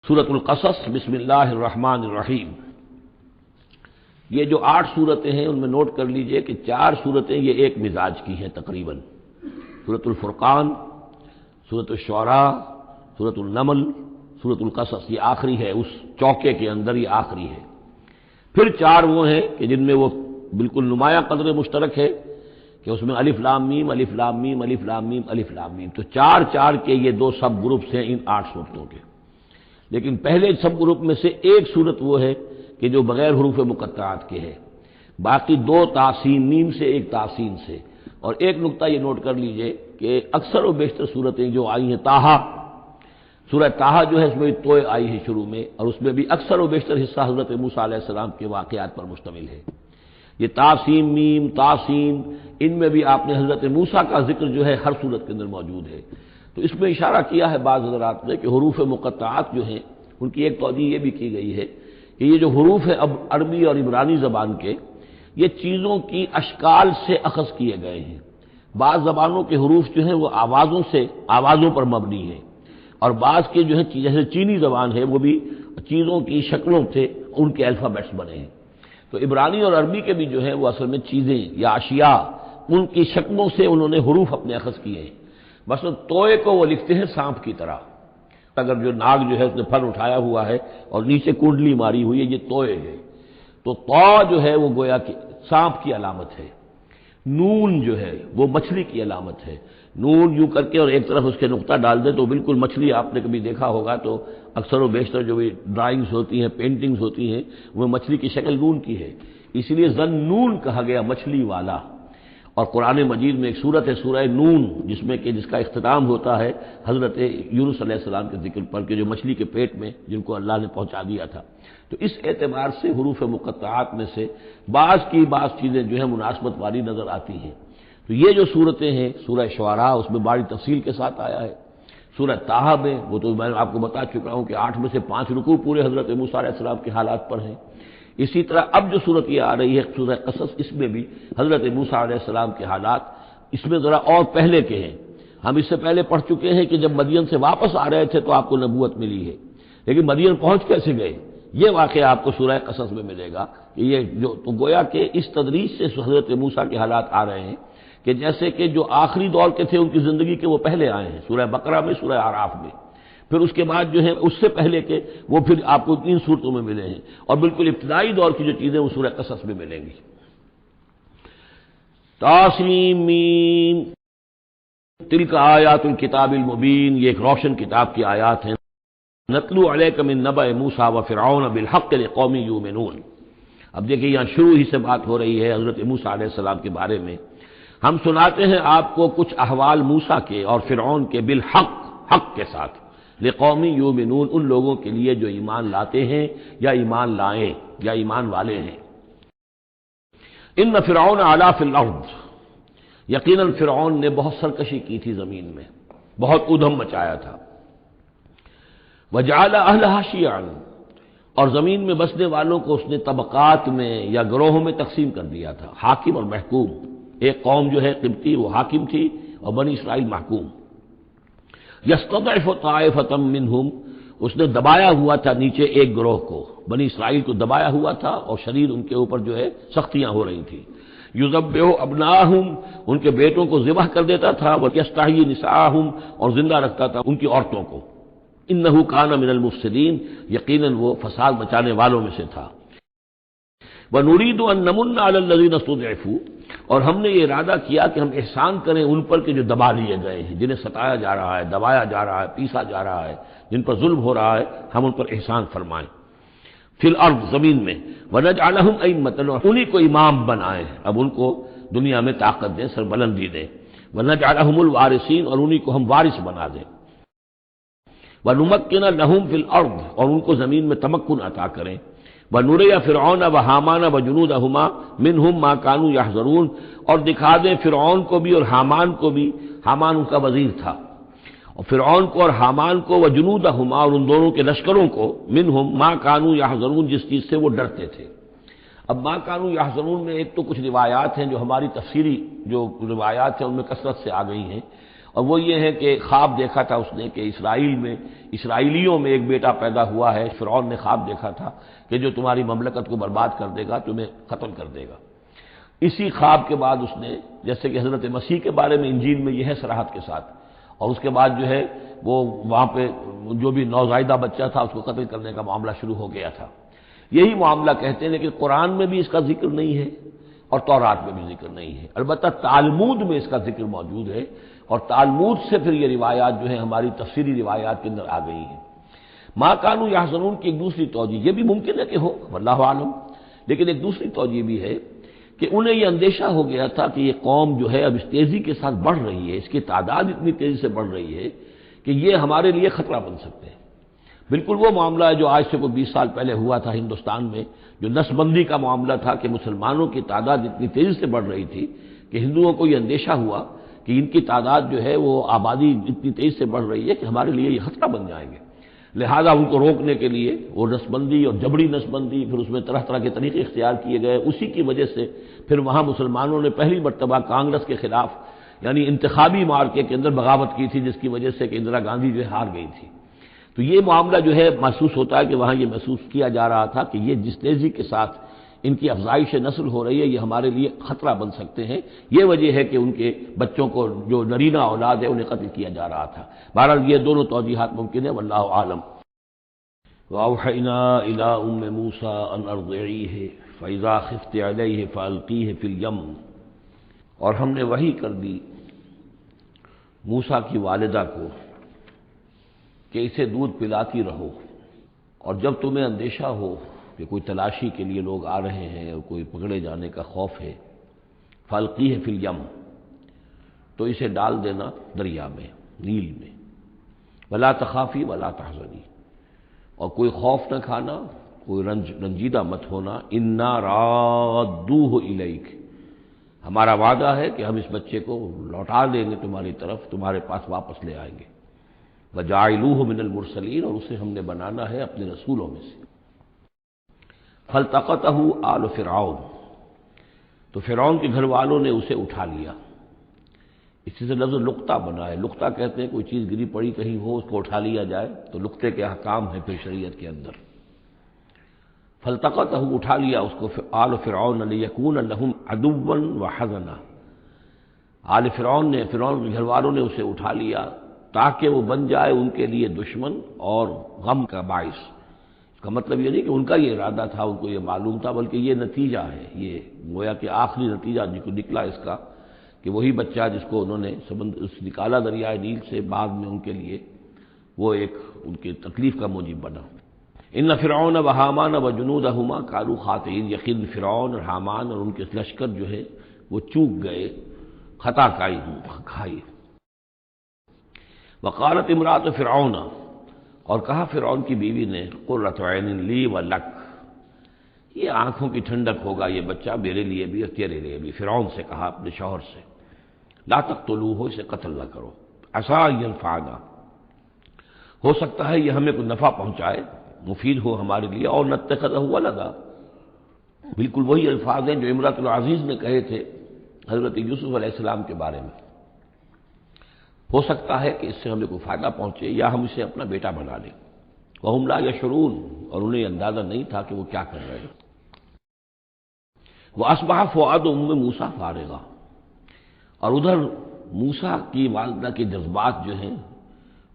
سورۃ القصص بسم اللہ الرحمن الرحیم۔ یہ جو 8 صورتیں ہیں ان میں نوٹ کر لیجئے کہ 4 صورتیں یہ ایک مزاج کی ہیں تقریباً۔ سورۃ الفرقان، سورۃ الشعراء، سورۃ النمل، سورۃ القصص، یہ آخری ہے، اس چوکے کے اندر یہ آخری ہے۔ پھر 4 وہ ہیں کہ جن میں وہ بالکل نمایاں قدر مشترک ہے کہ اس میں الف لام میم الف لام میم الف لام میم الف لام میم، تو 4 کے یہ 2 سب گروپس ہیں ان 8 صورتوں کے۔ لیکن پہلے سب گروپ میں سے ایک صورت وہ ہے کہ جو بغیر حروف مقطعات کے ہے، باقی 2 تاسین میم سے، ایک تاسین سے۔ اور ایک نقطہ یہ نوٹ کر لیجئے کہ اکثر و بیشتر صورتیں جو آئی ہیں، طٰہٰ، سورہ طٰہٰ جو ہے اس میں توئے آئی ہے شروع میں، اور اس میں بھی اکثر و بیشتر حصہ حضرت موسیٰ علیہ السلام کے واقعات پر مشتمل ہے۔ یہ تاسین میم، تاسین، ان میں بھی آپ نے حضرت موسیٰ کا ذکر جو ہے ہر صورت کے اندر موجود ہے۔ تو اس میں اشارہ کیا ہے بعض حضرات نے کہ حروف مقطعات جو ہیں ان کی ایک توجیہ یہ بھی کی گئی ہے کہ یہ جو حروف ہیں اب عربی اور عبرانی زبان کے، یہ چیزوں کی اشکال سے اخذ کیے گئے ہیں۔ بعض زبانوں کے حروف جو ہیں وہ آوازوں پر مبنی ہیں، اور بعض کے جو ہے جیسے چینی زبان ہے وہ بھی چیزوں کی شکلوں سے ان کے الفابیٹس بنے ہیں۔ تو عبرانی اور عربی کے بھی جو ہے وہ اصل میں چیزیں یا اشیاء، ان کی شکلوں سے انہوں نے حروف اپنے اخذ کیے ہیں۔ مثلا توئے کو وہ لکھتے ہیں سانپ کی طرح، اگر جو ناگ جو ہے اس نے پھر اٹھایا ہوا ہے اور نیچے کنڈلی ماری ہوئی ہے، یہ توئے ہے۔ تو طا جو ہے وہ گویا کہ سانپ کی علامت ہے، نون جو ہے وہ مچھلی کی علامت ہے۔ نون یوں کر کے اور ایک طرف اس کے نقطہ ڈال دیں تو بالکل مچھلی، آپ نے کبھی دیکھا ہوگا تو اکثر و بیشتر جو بھی ڈرائنگز ہوتی ہیں، پینٹنگز ہوتی ہیں، وہ مچھلی کی شکل نون کی ہے، اس لیے ذنون کہا گیا، مچھلی والا۔ اور قرآن مجید میں ایک سورت ہے سورہ نون، جس کا اختتام ہوتا ہے حضرت یونس علیہ السلام کے ذکر پر کہ جو مچھلی کے پیٹ میں جن کو اللہ نے پہنچا دیا تھا۔ تو اس اعتبار سے حروف مقطعات میں سے بعض چیزیں جو ہے مناسبت والی نظر آتی ہیں۔ تو یہ جو صورتیں ہیں، سورہ شعراء اس میں بڑی تفصیل کے ساتھ آیا ہے، سورہ طٰہٰ میں وہ تو میں آپ کو بتا چکا ہوں کہ 8 میں سے 5 رکوع پورے حضرت موسیٰ علیہ السلام کے حالات پر ہیں۔ اسی طرح اب جو صورت یہ آ رہی ہے سورہ قصص، اس میں بھی حضرت موسیٰ علیہ السلام کے حالات اس میں ذرا اور پہلے کے ہیں۔ ہم اس سے پہلے پڑھ چکے ہیں کہ جب مدین سے واپس آ رہے تھے تو آپ کو نبوت ملی ہے، لیکن مدین پہنچ کیسے گئے، یہ واقعہ آپ کو سورہ قصص میں ملے گا کہ یہ جو تو گویا کہ اس تدریج سے حضرت موسیٰ کے حالات آ رہے ہیں کہ جیسے کہ جو آخری دور کے تھے ان کی زندگی کے وہ پہلے آئے ہیں، سورہ بقرہ میں، سورہ اعراف میں، پھر اس کے بعد جو ہے اس سے پہلے کے وہ پھر آپ کو 3 صورتوں میں ملے ہیں، اور بالکل ابتدائی دور کی جو چیزیں وہ سورہ قصص میں ملیں گی۔ طاسیم میم تلک آیات الکتاب المبین، یہ ایک روشن کتاب کی آیات ہیں۔ نتلو علیک من نبأ موسیٰ وفرعون بالحق لقوم یؤمنون۔ اب دیکھیں یہاں شروع ہی سے بات ہو رہی ہے حضرت موسیٰ علیہ السلام کے بارے میں۔ ہم سناتے ہیں آپ کو کچھ احوال موسیٰ کے اور فرعون کے، بالحق، حق کے ساتھ، لقوم یؤمنون، ان لوگوں کے لیے جو ایمان لاتے ہیں یا ایمان لائیں یا ایمان والے ہیں۔ ان فرعون علا فی الارض، یقیناً فرعون نے بہت سرکشی کی تھی زمین میں، بہت ادھم مچایا تھا۔ وجعل اہلہا شیعا، اور زمین میں بسنے والوں کو اس نے طبقات میں یا گروہوں میں تقسیم کر دیا تھا، حاکم اور محکوم۔ ایک قوم جو ہے قبطی وہ حاکم تھی اور بنی اسرائیل محکوم۔ یستضعف طائفۃ منہم، اس نے دبایا ہوا تھا نیچے ایک گروہ کو، بنی اسرائیل کو دبایا ہوا تھا اور شدید ان کے اوپر جو ہے سختیاں ہو رہی تھیں۔ یذبح ابناہم، ان کے بیٹوں کو ذبح کر دیتا تھا، ویستحیی نساءہم، اور زندہ رکھتا تھا ان کی عورتوں کو۔ انہ کان من المفسدین، یقیناً وہ فساد مچانے والوں میں سے تھا۔ وَنُرِيدُ أَن نَّمُنَّ عَلَى الَّذِينَ اسْتُضْعِفُوا، اور ہم نے یہ ارادہ کیا کہ ہم احسان کریں ان پر کہ جو دبا لیے گئے ہیں، جنہیں ستایا جا رہا ہے، دبایا جا رہا ہے، پیسا جا رہا ہے، جن پر ظلم ہو رہا ہے، ہم ان پر احسان فرمائیں۔ فی الارض، زمین میں، وَنَجْعَلَهُمْ أَئِمَّةً، اور انہی کو امام بنائیں، اب ان کو دنیا میں طاقت دیں، سربلندی دیں۔ وَنَجْعَلَهُمُ الْوَارِثِينَ، اور انہی کو ہم وارث بنا دیں۔ وَنُمَكِّنَ لَهُمْ فِي الْأَرْضِ، اور ان کو زمین میں تمکن عطا کریں۔ وَنُرِيَ فِرْعَوْنَ وَحَامَانَ وَجُنُودَهُمَا مِنْهُمْ مَا كَانُوا يَحْذَرُونَ، اور دکھا دیں فرعون کو بھی اور حامان کو بھی، حامان ان کا وزیر تھا، اور فرعون کو اور حامان کو، وجنودهما، اور ان دونوں کے لشکروں کو، منہم ما كانوا يحذرون، جس چیز سے وہ ڈرتے تھے۔ اب ما كانوا يحذرون میں ایک تو کچھ روایات ہیں جو ہماری تفسیری جو روایات ہیں ان میں کثرت سے آ گئی ہیں، اور وہ یہ ہے کہ خواب دیکھا تھا اس نے کہ اسرائیلیوں میں ایک بیٹا پیدا ہوا ہے، فرعون نے خواب دیکھا تھا کہ جو تمہاری مملکت کو برباد کر دے گا، تمہیں ختم کر دے گا۔ اسی خواب کے بعد اس نے، جیسے کہ حضرت مسیح کے بارے میں انجیل میں یہ ہے صراحت کے ساتھ، اور اس کے بعد جو ہے وہ وہاں پہ جو بھی نوزائیدہ بچہ تھا اس کو قتل کرنے کا معاملہ شروع ہو گیا تھا۔ یہی معاملہ کہتے ہیں، لیکن قرآن میں بھی اس کا ذکر نہیں ہے اور تورات میں بھی ذکر نہیں ہے، البتہ تالمود میں اس کا ذکر موجود ہے، اور تالمود سے پھر یہ روایات جو ہیں ہماری تفسیری روایات کے اندر آ گئی ہیں۔ ما کانوا یحزنون کی ایک دوسری توجہ یہ بھی ممکن ہے کہ ہو، واللہ عالم، لیکن ایک دوسری توجہ بھی ہے کہ انہیں یہ اندیشہ ہو گیا تھا کہ یہ قوم جو ہے اب اس تیزی کے ساتھ بڑھ رہی ہے، اس کی تعداد اتنی تیزی سے بڑھ رہی ہے کہ یہ ہمارے لیے خطرہ بن سکتے ہیں۔ بالکل وہ معاملہ ہے جو آج سے کوئی 20 سال پہلے ہوا تھا ہندوستان میں، جو نسل بندی کا معاملہ تھا کہ مسلمانوں کی تعداد اتنی تیزی سے بڑھ رہی تھی کہ ہندوؤں کو یہ اندیشہ ہوا کہ ان کی تعداد جو ہے وہ آبادی اتنی تیزی سے بڑھ رہی ہے کہ ہمارے لیے یہ خطرہ بن جائیں گے، لہذا ان کو روکنے کے لیے وہ نسل بندی اور جبری نسل بندی، پھر اس میں طرح طرح کے طریقے اختیار کیے گئے۔ اسی کی وجہ سے پھر وہاں مسلمانوں نے پہلی مرتبہ کانگریس کے خلاف یعنی انتخابی مارکے کے اندر بغاوت کی تھی، جس کی وجہ سے کہ اندرا گاندھی جو ہے ہار گئی تھی۔ تو یہ معاملہ جو ہے محسوس ہوتا ہے کہ وہاں یہ محسوس کیا جا رہا تھا کہ یہ جس تیزی کے ساتھ ان کی افزائش نسل ہو رہی ہے یہ ہمارے لیے خطرہ بن سکتے ہیں، یہ وجہ ہے کہ ان کے بچوں کو جو نرینہ اولاد ہے انہیں قتل کیا جا رہا تھا۔ بہرحال یہ دونوں توجیحات ممکن ہے، واللہ عالم۔ وَأَوْحَيْنَا إِلَىٰ أُمِّ مُوسَىٰ أَنْ أَرْضِعِيهِ فَإِذَا خِفْتِ عَلَيْهِ فَأَلْقِيهِ فِي الْيَمِّ، اور ہم نے وحی کر دی موسیٰ کی والدہ کو کہ اسے دودھ پلاتی رہو، اور جب تمہیں اندیشہ ہو کہ کوئی تلاشی کے لیے لوگ آ رہے ہیں اور کوئی پکڑے جانے کا خوف ہے، فَأَلْقِيهِ فِي الْيَمِّ، تو اسے ڈال دینا دریا میں، نیل میں، وَلَا تَخَافِي وَلَا تَحْزَنِي، اور کوئی خوف نہ کھانا، کوئی رنجیدہ مت ہونا، اِنَّا رَادُّوهُ إِلَيْكَ، ہمارا وعدہ ہے کہ ہم اس بچے کو لوٹا دیں گے تمہاری طرف، تمہارے پاس واپس لے آئیں گے، وَجَاعِلُوهُ مِنَ الْمُرْسَلِينَ، اور اسے ہم نے بنانا ہے اپنے رسولوں میں سے۔ فَالْتَقَطَهُ آلُ فِرْعَوْنَ، تو فرعون کے گھر والوں نے اسے اٹھا لیا۔ اسی سے لفظ لقطہ بنا ہے، لقطہ کہتے ہیں کوئی چیز گری پڑی کہیں ہو اس کو اٹھا لیا جائے، تو لقطے کے احکام ہیں پھر شریعت کے اندر۔ فَالْتَقَطَهُ، اٹھا لیا اس کو آلُ فِرْعَوْنَ لِيَكُونَ لَهُمْ عَدُوًّا وَحَزَنًا، آل فرعون نے، فرعون کے گھر والوں نے اسے اٹھا لیا تاکہ وہ بن جائے ان کے لیے دشمن اور غم کا باعث۔ اس کا مطلب یہ نہیں کہ ان کا یہ ارادہ تھا، ان کو یہ معلوم تھا، بلکہ یہ نتیجہ ہے، یہ گویا کہ آخری نتیجہ نکلا اس کا کہ وہی بچہ جس کو انہوں نے نکالا دریائے نیل سے، بعد میں ان کے لیے وہ ایک ان کی تکلیف کا موجب بنا۔ ان فرعون و حامان و جنودہما کانوا خاطئین، یقین فرعون اور حامان اور ان کے لشکر جو ہے وہ چوک گئے، خطا کھائی۔ وقالت امرأۃ فرعون، اور کہا فرعون کی بیوی نے، قرۃ عین لی ولک، یہ آنکھوں کی ٹھنڈک ہوگا یہ بچہ میرے لیے بھی اور تیرے لیے بھی۔ فرعون سے کہا اپنے شوہر سے، لا تقتلوہ، اسے قتل نہ کرو، عسیٰ ان ینفعنا، ہو سکتا ہے یہ ہمیں کوئی نفع پہنچائے، مفید ہو ہمارے لیے، اور نتخذہ ولدا، بالکل وہی الفاظ ہیں جو امرأۃ العزیز نے کہے تھے حضرت یوسف علیہ السلام کے بارے میں، ہو سکتا ہے کہ اس سے ہمیں کوئی فائدہ پہنچے یا ہم اسے اپنا بیٹا بنا لیں۔ وَهُمْ لَا يَشْعُرُونَ، اور انہیں اندازہ نہیں تھا کہ وہ کیا کر رہے ہیں۔ وَأَصْبَحَ فُؤَادُ أُمِّ مُوسَىٰ فَارِغًا، اور ادھر موسیٰ کی والدہ کے جذبات جو ہیں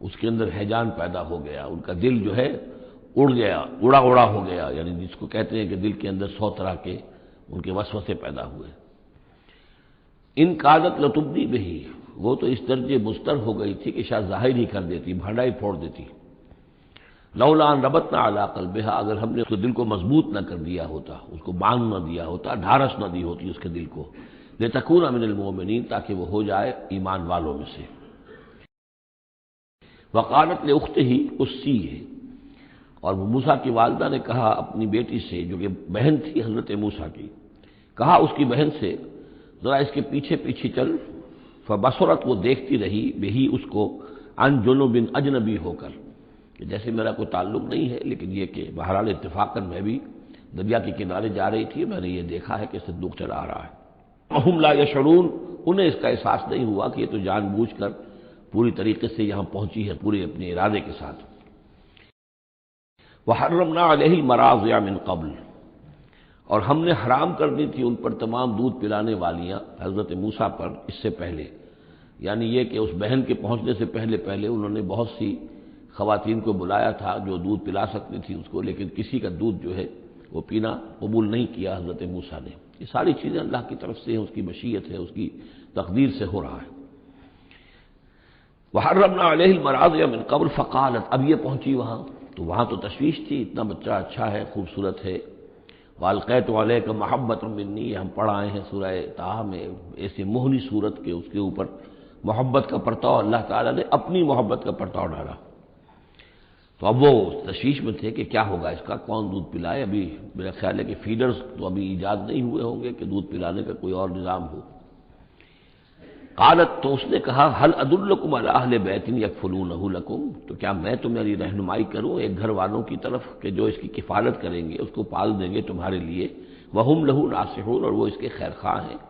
اس کے اندر ہیجان پیدا ہو گیا، ان کا دل جو ہے اڑ گیا، اڑا ہو گیا، یعنی جس کو کہتے ہیں کہ دل کے اندر 100 طرح کے ان کے وسوسے پیدا ہوئے۔ ان کادت لتبدی بہی، وہ تو اس درجے مضطر ہو گئی تھی کہ شاید ظاہر ہی کر دیتی، بھانڈا ہی پھوڑ دیتی۔ لولا ان ربطنا علی قلبہا، اگر ہم نے اس کے دل کو مضبوط نہ کر دیا ہوتا، اس کو باندھ نہ دیا ہوتا، ڈھارس نہ دی ہوتی اس کے دل کو، لتکون من المؤمنین، تاکہ وہ ہو جائے ایمان والوں میں سے۔ وقالت لاختہ قصیہ، اور موسیٰ کی والدہ نے کہا اپنی بیٹی سے جو کہ بہن تھی حضرت موسیٰ کی، کہا اس کی بہن سے ذرا اس کے پیچھے پیچھے چل۔ فبصرت، وہ دیکھتی رہی، بہی اس کو، عن جنب، اجنبی ہو کر، کہ جیسے میرا کوئی تعلق نہیں ہے، لیکن یہ کہ بہرحال اتفاقاً میں بھی دریا کے کنارے جا رہی تھی، میں نے یہ دیکھا ہے کہ صندوق چلا آ رہا ہے۔ وَهُمْ لَا يَشْعُرُونَ، انہیں اس کا احساس نہیں ہوا کہ یہ تو جان بوجھ کر پوری طریقے سے یہاں پہنچی ہے، پورے اپنے ارادے کے ساتھ۔ وحرمنا علیہ المراضع من قبل، اور ہم نے حرام کر دی تھی ان پر تمام دودھ پلانے والیاں حضرت موسیٰ پر اس سے پہلے، یعنی یہ کہ اس بہن کے پہنچنے سے پہلے پہلے انہوں نے بہت سی خواتین کو بلایا تھا جو دودھ پلا سکتی تھی اس کو، لیکن کسی کا دودھ جو ہے وہ پینا قبول نہیں کیا حضرت موسیٰ نے۔ یہ ساری چیزیں اللہ کی طرف سے ہیں، اس کی مشیت ہے، اس کی تقدیر سے ہو رہا ہے۔ وحرمنا علیہ المراضع من قبل فقالت، اب یہ پہنچی وہاں تو وہاں تو تشویش تھی، اتنا بچہ اچھا ہے، خوبصورت ہے۔ والقیت علیک محبۃ منی، ہم پڑھ آئے ہیں سورہ طٰہٰ میں ایسی موہنی صورت کے اس کے اوپر محبت کا پرتاؤ اللہ تعالیٰ نے اپنی محبت کا پرتاؤ ڈالا۔ تو اب وہ تشویش میں تھے کہ کیا ہوگا اس کا، کون دودھ پلائے۔ ابھی میرا خیال ہے کہ فیڈرز تو ابھی ایجاد نہیں ہوئے ہوں گے کہ دودھ پلانے کا کوئی اور نظام ہو۔ قالت، تو اس نے کہا هل ادلکم علی اہل بیت یکفلونہ لکم، تو کیا میں تمہاری رہنمائی کروں ایک گھر والوں کی طرف کہ جو اس کی کفالت کریں گے، اس کو پال دیں گے تمہارے لیے، وہم لہ ناصحون، اور وہ اس کے خیر خواہ ہیں۔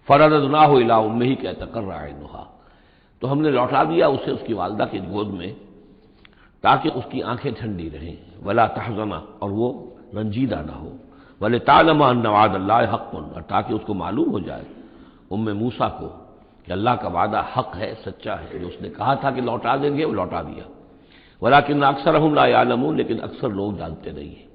فرددناہ الی امہ کی تقر عینہا، تو ہم نے لوٹا دیا اسے اس کی والدہ کی گود میں تاکہ اس کی آنکھیں ٹھنڈی رہیں، ولا تحزن، اور وہ رنجیدہ نہ ہو، ولتعلم ان وعد اللہ حق، اور تاکہ اس کو معلوم ہو جائے ام موسیٰ کو کہ اللہ کا وعدہ حق ہے، سچا ہے، جو اس نے کہا تھا کہ لوٹا دیں گے وہ لوٹا دیا۔ ولکن اکثرہم لا یعلمون، لیکن اکثر لوگ جانتے نہیں ہیں۔